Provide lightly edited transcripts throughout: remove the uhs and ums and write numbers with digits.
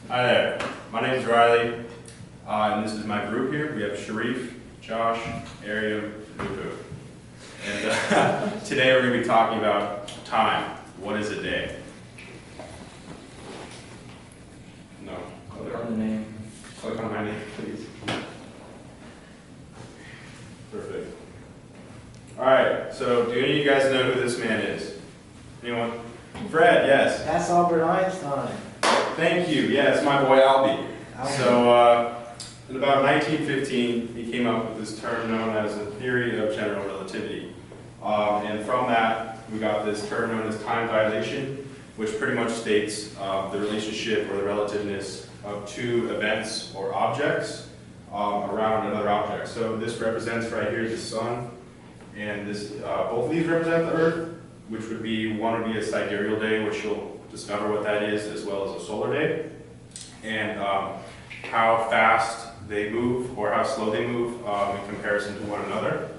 Hi there, my name is Riley, and this is my group here. We have Sharif, Josh, Ariam, and Nuku. And today we're going to be talking about time. What is a day? No. Click on the name. Click on my name, please. Perfect. Alright, so do any of you guys know who this man is? Anyone? Fred, yes. That's Albert Einstein. Thank you. Yeah, it's my boy Albie. So, in about 1915, he came up with this term known as the theory of general relativity. And from that, we got this term known as time dilation, which pretty much states the relationship or the relativeness of two events or objects around another object. So this represents right here the sun, and this both of these represent the Earth, which would be, one would be a sidereal day, which you'll discover what that is, as well as a solar day, and how fast they move or how slow they move in comparison to one another.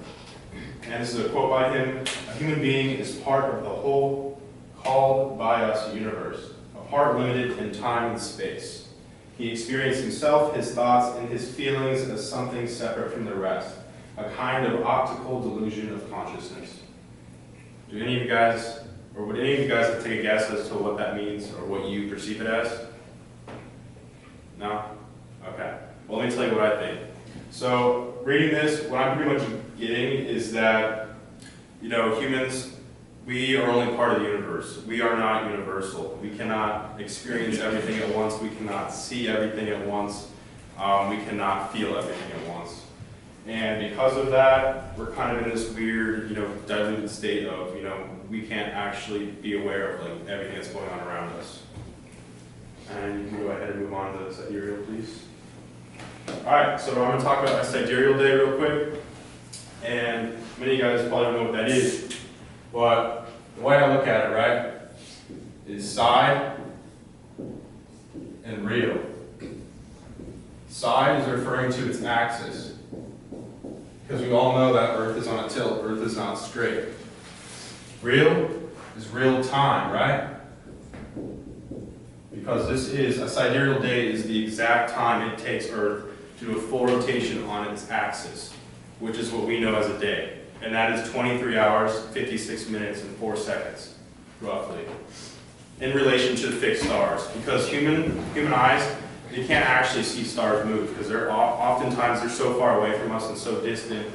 And this is a quote by him: "A human being is part of the whole called by us universe, a part limited in time and space. He experienced himself, his thoughts, and his feelings as something separate from the rest, a kind of optical delusion of consciousness." Do any of you guys, or would any of you guys take a guess as to what that means or what you perceive it as? No? Okay. Well, let me tell you what I think. So, reading this, what I'm pretty much getting is that, you know, humans, we are only part of the universe. We are not universal. We cannot experience everything at once. We cannot see everything at once. We cannot feel everything at once. And because of that, we're kind of in this weird, you know, diluted state of, you know, we can't actually be aware of like everything that's going on around us. And you can go ahead and move on to the sidereal, please. All right, so I'm going to talk about a sidereal day real quick. And many of you guys probably don't know what that is, but the way I look at it, right, is side and real. Side is referring to its axis, because we all know that Earth is on a tilt, Earth is not straight. Real is real time, right? Because this is, a sidereal day is the exact time it takes Earth to do a full rotation on its axis, which is what we know as a day. And that is 23 hours, 56 minutes, and 4 seconds, roughly, in relation to the fixed stars. Because human eyes, they can't actually see stars move, because oftentimes they're so far away from us and so distant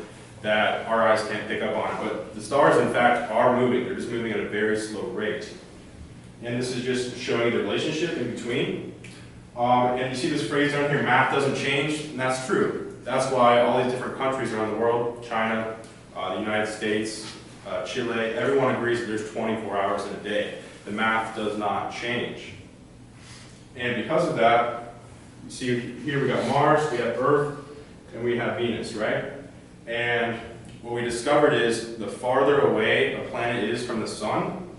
that our eyes can't pick up on it. But the stars, in fact, are moving. They're just moving at a very slow rate. And this is just showing the relationship in between. And you see this phrase down here, math doesn't change, and that's true. That's why all these different countries around the world, China, the United States, Chile, everyone agrees that there's 24 hours in a day. The math does not change. And because of that, you see here we got Mars, we have Earth, and we have Venus, right? And what we discovered is the farther away a planet is from the sun,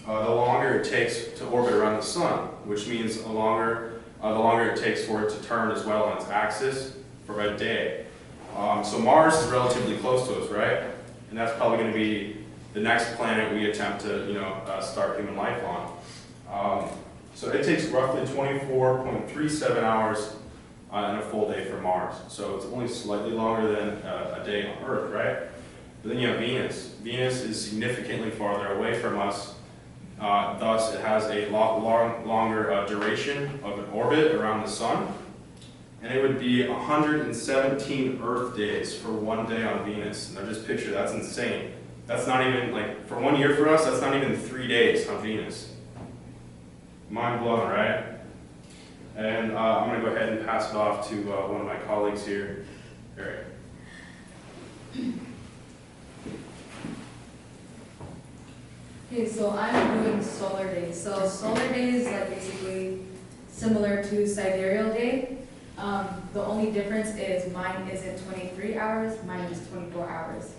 the longer it takes to orbit around the sun, which means the longer it takes for it to turn as well on its axis for a day. So Mars is relatively close to us, right? And that's probably going to be the next planet we attempt to, you know, start human life on. So it takes roughly 24.37 hours in a full day for Mars. So it's only slightly longer than a day on Earth, right? But then you have Venus. Venus is significantly farther away from us. Thus, it has a lot longer duration of an orbit around the sun. And it would be 117 Earth days for one day on Venus. Now just picture, that's insane. That's not even, like, for 1 year for us, that's not even 3 days on Venus. Mind blown, right? And I'm going to go ahead and pass it off to one of my colleagues here, Eric. Okay, so I'm doing solar days. So solar days are basically similar to sidereal day. The only difference is mine isn't 23 hours, mine is 24 hours.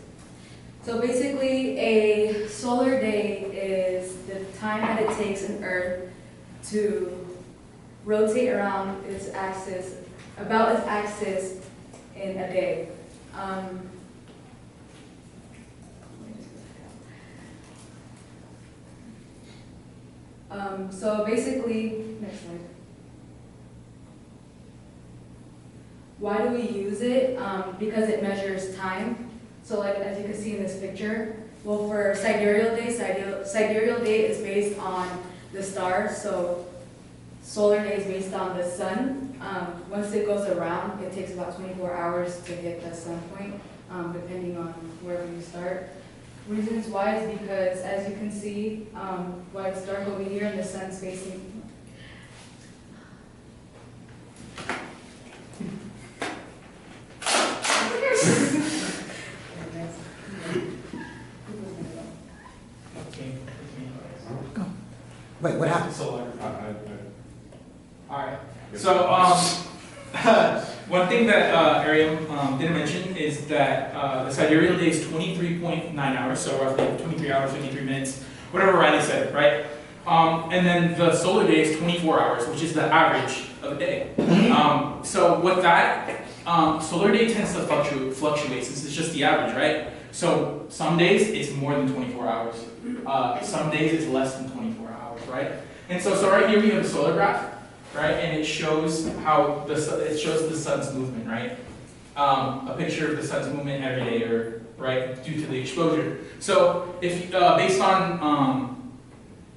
So basically, a solar day is the time that it takes an Earth to rotate around its axis, about its axis in a day. So basically, next slide. Why do we use it? Because it measures time. So like as you can see in this picture, well for sidereal day is based on the stars. So solar day is based on the sun. Once it goes around, it takes about 24 hours to hit the sun point, depending on wherever you start. Reasons why is because, as you can see, why it's dark over here and the sun's facing. Wait, what happened? Alright, so one thing that Ariel didn't mention is that the sidereal day is 23.9 hours, so roughly 23 hours, 53 minutes, whatever Riley said, right? And then the solar day is 24 hours, which is the average of a day. So what that, solar day tends to fluctuate since it's just the average, right? So some days it's more than 24 hours. Some days it's less than 24 hours, right? And so right here we have a solar graph, right? And it shows how it shows the sun's movement, right? A picture of the sun's movement every day, or right, due to the exposure. So if based on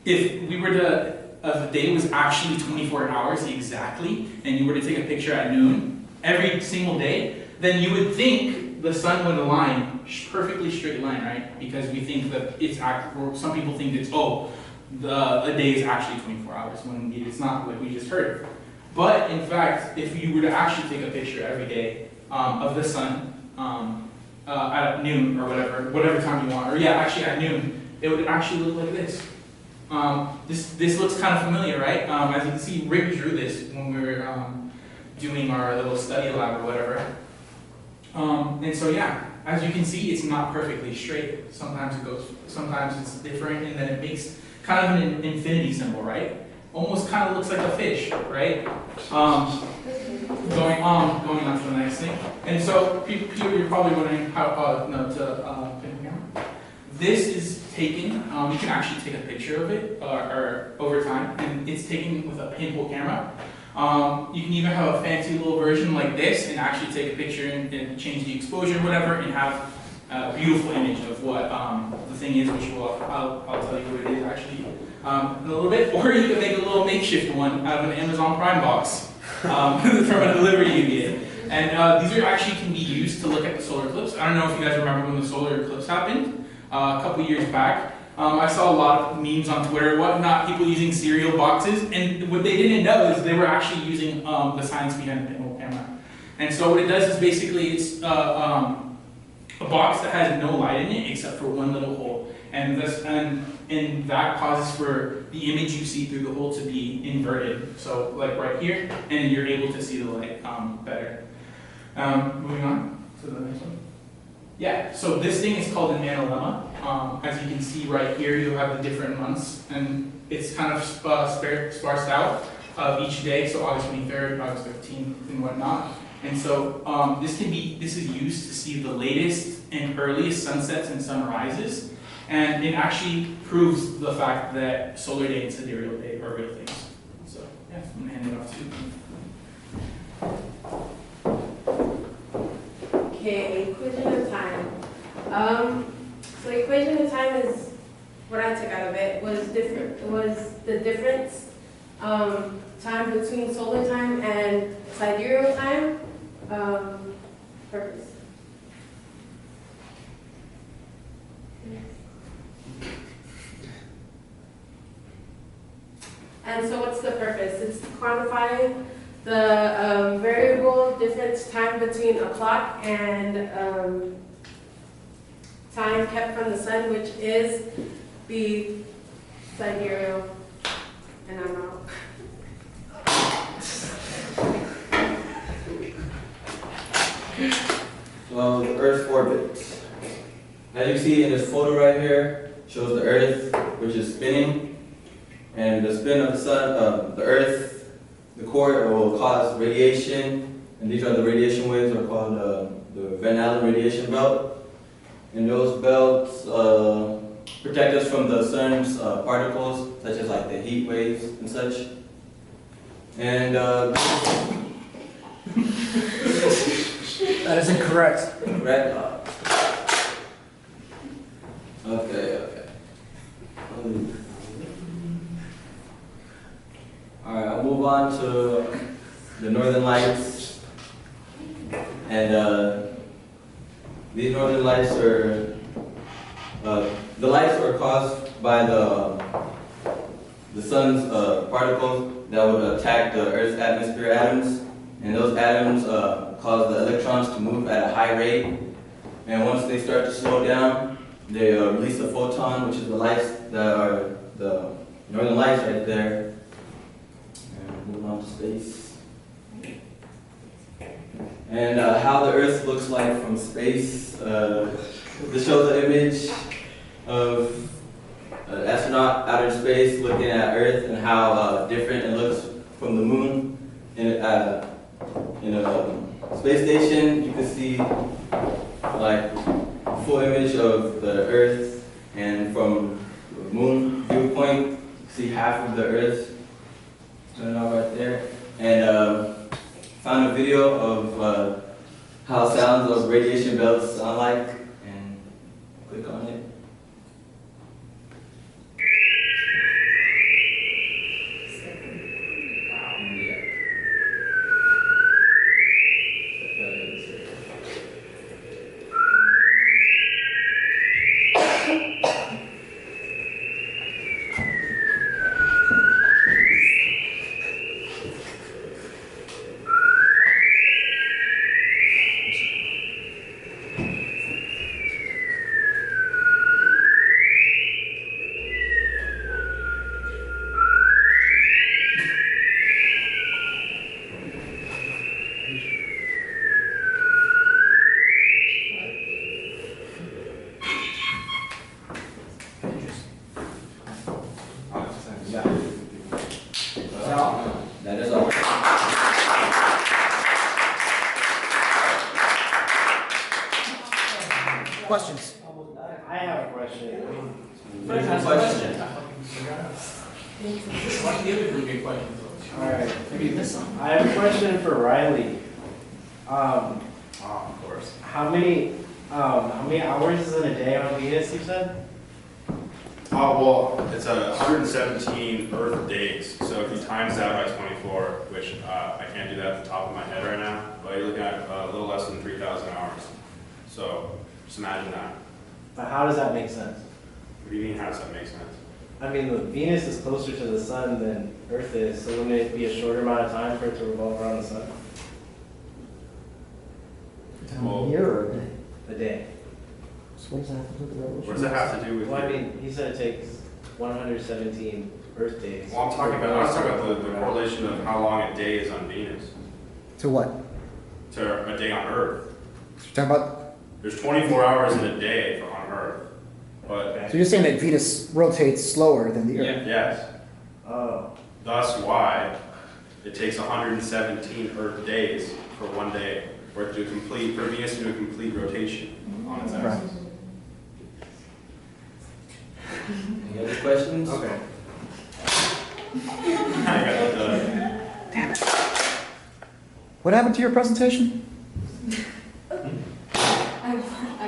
if we were to the day was actually 24 hours exactly, and you were to take a picture at noon every single day, then you would think the sun would align perfectly straight line, right? Because we think that it's or some people think it's a day is actually 24 hours when it's not, like we just heard. But in fact, if you were to actually take a picture every day of the sun at noon or whatever time you want, or yeah, actually at noon, it would actually look like this. This looks kind of familiar, right? As you can see, Rick drew this when we were doing our little study lab or whatever. And so yeah, as you can see, it's not perfectly straight. Sometimes it's different, and then it makes kind of an infinity symbol, right? Almost kind of looks like a fish, right? Going on to the next thing. And so people, you're probably wondering how pin camera. This is taken. You can actually take a picture of it or over time, and it's taken with a pinhole camera. You can even have a fancy little version like this and actually take a picture and change the exposure, whatever, and have a beautiful image of what the thing is, which I'll tell you what it is actually in a little bit. Or you can make a little makeshift one out of an Amazon Prime box from a delivery you get. And these actually can be used to look at the solar eclipse. I don't know if you guys remember when the solar eclipse happened a couple years back. I saw a lot of memes on Twitter and whatnot, people using cereal boxes, and what they didn't know is they were actually using the science behind the pinhole camera. And so what it does is basically it's a box that has no light in it except for one little hole, and that causes for the image you see through the hole to be inverted. So like right here, and you're able to see the light better. Moving on to the next one. Yeah, so this thing is called an analemma. As you can see right here, you have the different months, and it's kind of sparsed out of each day, so August 23rd, August 15th, and whatnot. And so this is used to see the latest and earliest sunsets and sunrises, and it actually proves the fact that solar day and sidereal day are real things. So yeah, I'm gonna hand it off to you. Okay, equation of time. So equation of time is what I took out of it was the difference time between solar time and sidereal time. Purpose. And so what's the purpose? It's to quantify the variable difference time between a clock and time kept from the sun, which is the sidereal, and I'm out. So the Earth's orbit. As you see in this photo right here, shows the Earth, which is spinning, and the spin of the sun, the Earth, the core will cause radiation, and these are the radiation waves, are called the Van Allen radiation belt. And those belts protect us from the sun's particles, such as like the heat waves and such. And That is incorrect. Correct? Okay. Alright, I'll move on to the Northern Lights. And these Northern Lights are, the lights are caused by the sun's particles that would attack the Earth's atmosphere atoms. And those atoms cause the electrons to move at a high rate. And once they start to slow down, they release a photon, which is the lights that are the Northern Lights right there. And move on to space. And how the Earth looks like from space. This shows an image of an astronaut out in space looking at Earth and how different it looks from the moon. In a space station, you can see like a full image of the Earth, and from the moon viewpoint, you see half of the Earth. Turn it off right there. And found a video of how sounds of radiation belts sound like, and click on it. That is all. Questions? I have a question. Question. Why do you give it a question? Alright, Maybe this one. I have a question for Riley. Of course. How many hours is in a day on Venus, you said? Oh, well, it's 117 Earth days, so if you times that by 24, which I can't do that at the top of my head right now, but you're looking at a little less than 3,000 hours. So just imagine that. But how does that make sense? What do you mean, how does that make sense? I mean, the Venus is closer to the sun than Earth is, so wouldn't it be a shorter amount of time for it to revolve around the sun? Well, Year or a day? A day. So what does that have to do with the revolution? what does that have to do with? Well, I mean, he said it takes 117 Earth days. Well, I was talking about the correlation of how long a day is on Venus To what? to a day on Earth. You're talking about, There's 24 hours in a day on Earth, but so you're saying that Venus rotates slower than the Earth? yes, Oh. thus why it takes 117 Earth days for one day for Venus to do a complete rotation on its Right. axis. Any other questions? Okay. I got the What happened to your presentation? I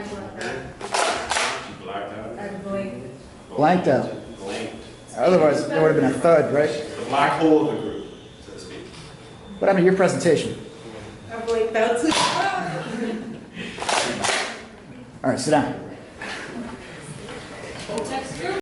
blacked out. blacked out. I blinked. Blanked out. Blanked. Otherwise, there would have been a thud, right? The black hole of the group, so to speak. What happened to your presentation? I blinked out too. All right, sit down.